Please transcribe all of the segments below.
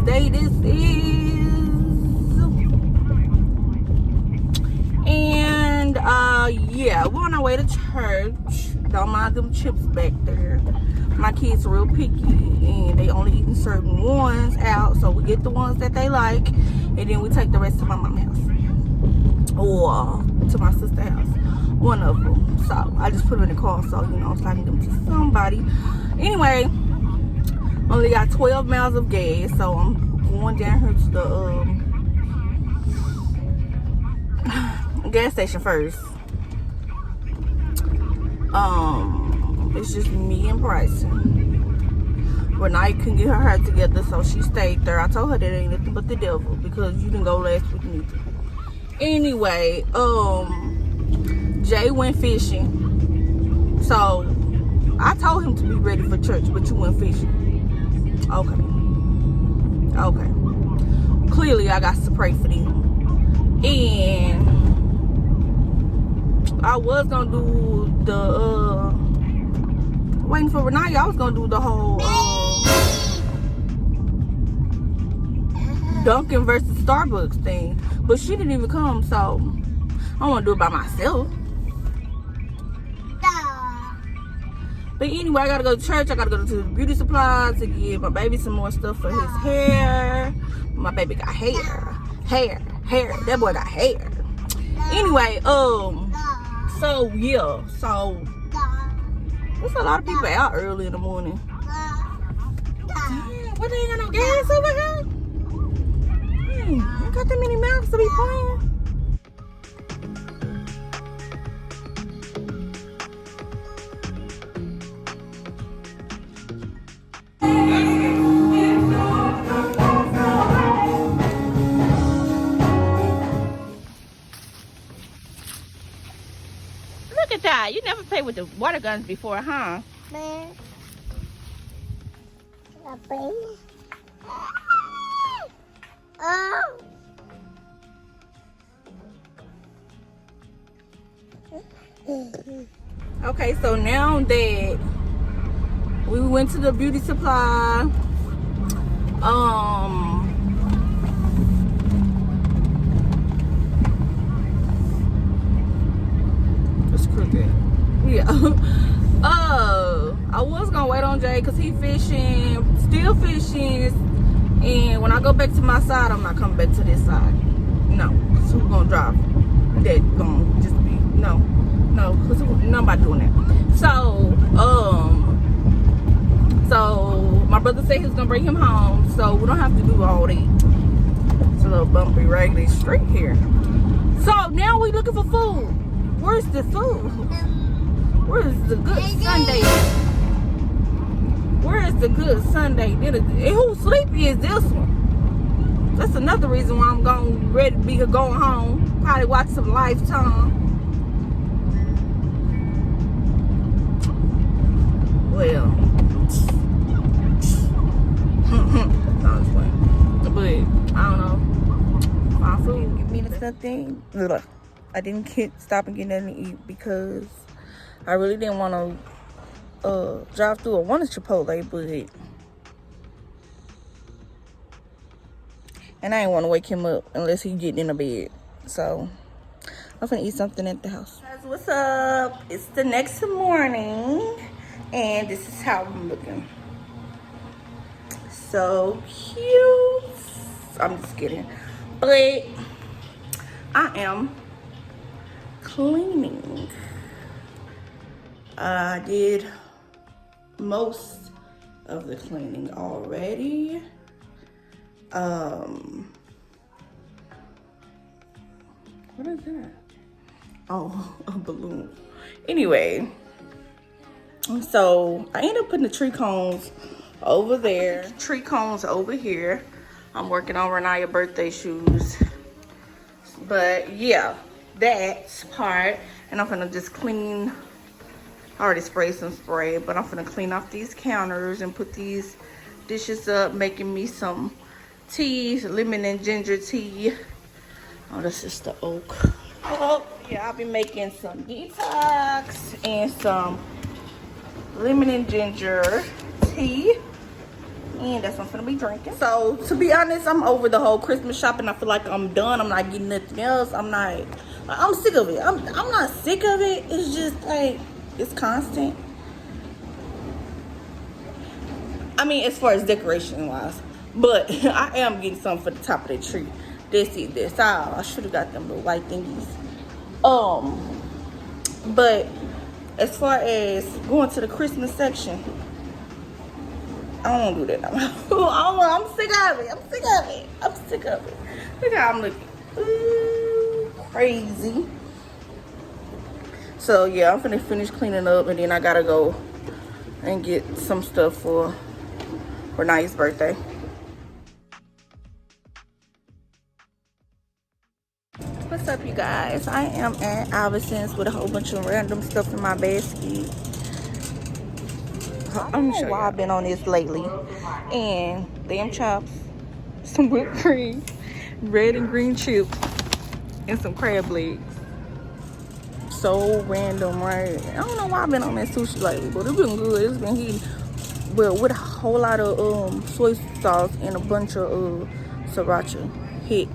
day this is. And yeah, we're on our way to church. Don't mind them chips back there. My kids are real picky and they only eating certain ones out, so we get the ones that they like and then we take the rest to my mom's house or to my sister's house, one of them. So I just put them in the car, so you know, so I can give them to somebody. Anyway, only got 12 miles of gas, so I'm going down here to the gas station first. It's just me and Bryson. Renee couldn't get her hair together, so she stayed there. I told her that ain't nothing but the devil because you didn't go last week neither. Anyway, Jay went fishing, so I told him to be ready for church, but you went fishing. Okay. Clearly, I got to pray for them. And I was gonna do the waiting for Renee. I was gonna do the whole Dunkin' versus Starbucks thing, but she didn't even come, so I want to do it by myself. But anyway, I gotta go to church. I gotta go to the beauty supply to give my baby some more stuff for his hair. My baby got hair. That boy got hair. Anyway, so yeah, so there's a lot of people out early in the morning. Damn, what, they ain't got no gas over here? Ain't got that many mouths to be playing. Look at that. You never played with the water guns before, huh? Okay, so now that we went to the beauty supply, it's crooked. Yeah. I was gonna wait on Jay because he fishing, still fishing, and when I go back to my side, I'm not coming back to this side. No, because who's gonna drive? That gonna just be no, because nobody doing that. So my brother said he was gonna bring him home, so we don't have to do all that. It's a little bumpy, raggedy street here. So now we looking for food. Where's the food? Where's the good Sunday? Where is the good Sunday dinner? And who's sleepy is this one? That's another reason why I'm ready to be going home. Probably watch some Lifetime. Well, but I don't know. My food, give me something. I didn't stop and get nothing to eat because I really didn't want to drive through. I wanted Chipotle, but and I didn't want to wake him up unless he getting in the bed. So I'm gonna eat something at the house. Guys, what's up? It's the next morning, and this is how I'm looking. So cute. I'm just kidding, but I am cleaning. I did most of the cleaning already. What is that? Oh, a balloon. Anyway, so I ended up putting the tree cones over there, tree cones over here. I'm working on Renee's birthday shoes. But yeah, that part. And I'm gonna just clean. I already sprayed some spray, but I'm gonna clean off these counters and put these dishes up, making me some tea, lemon and ginger tea. Oh, this is the oak. Oh, yeah, I'll be making some detox and some lemon and ginger tea. And that's what I'm gonna be drinking. So to be honest, I'm over the whole Christmas shopping. I feel like I'm done. I'm not getting nothing else. I'm sick of it. I'm not sick of it. It's just like it's constant. I mean, as far as decoration wise, but I am getting something for the top of the tree. That's it. That's all. I should have got them little white thingies. But as far as going to the Christmas section, I don't want to do that. I'm sick of it. I'm sick of it. I'm sick of it. Look how I'm looking. Ooh, crazy. So yeah, I'm finna finish cleaning up, and then I gotta go and get some stuff for Renaya's birthday. What's up, you guys? I am at Albertsons with a whole bunch of random stuff in my basket. I'm sure why I've been on this lately. And lamb chops, some whipped cream, red and green chips, and some crab legs. So random, right? I don't know why I've been on that sushi lately, but it's been good. It's been hitting well with a whole lot of soy sauce and a bunch of sriracha. Hit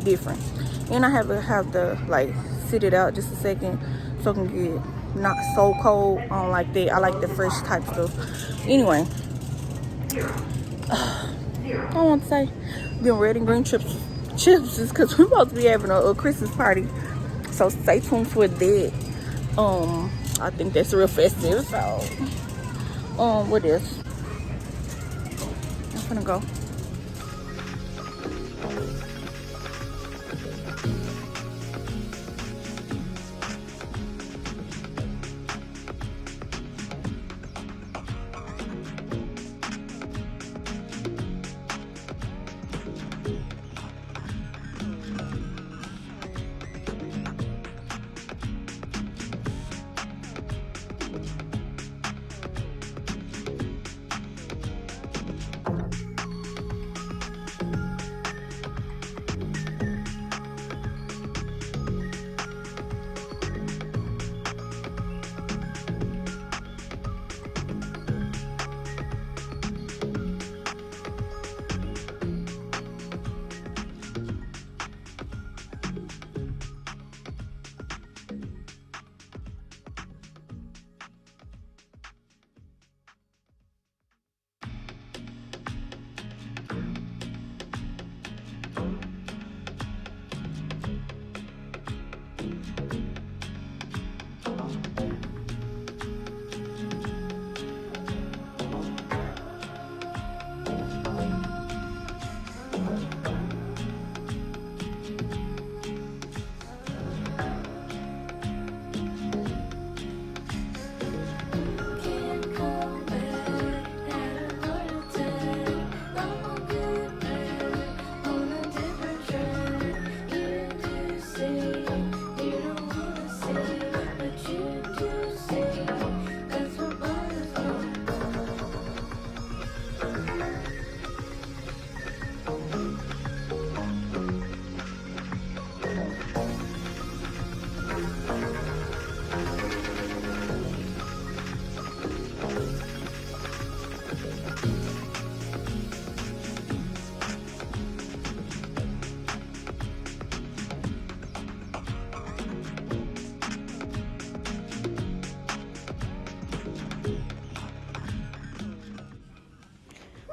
different. And I have to like sit it out just a second so I can get not so cold. I don't like that. I like the fresh type stuff. Anyway, I want to say them red and green chips is because we're supposed to be having a Christmas party, so stay tuned for that. I think that's real festive. So what else? I'm gonna go.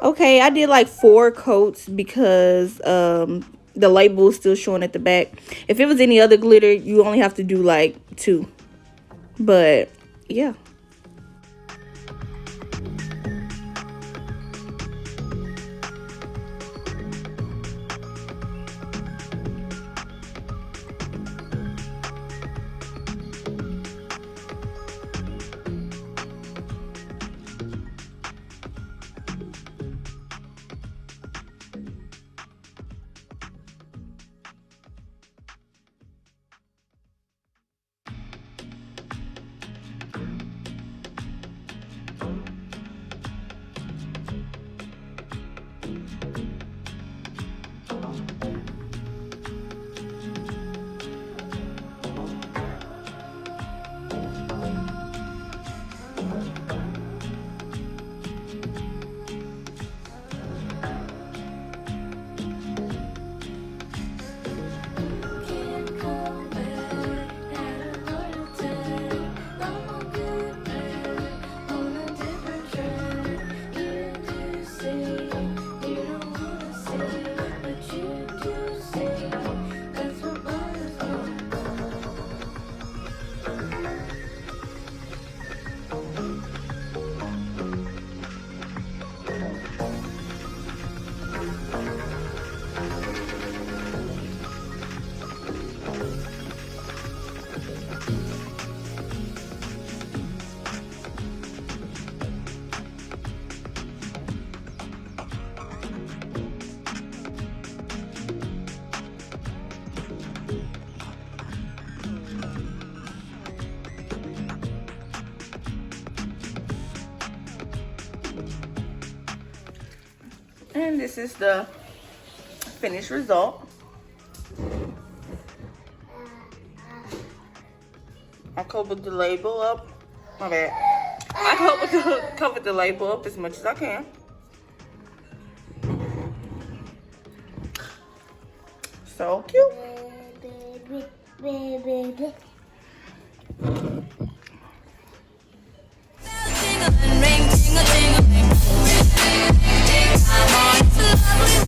Okay, I did like 4 coats because the label is still showing at the back. If it was any other glitter, you only have to do like 2. But yeah. And this is the finished result. I covered the label up. My bad. I covered the label up as much as I can. So cute. Ring, ting-a-ting-a-ling. I'm on.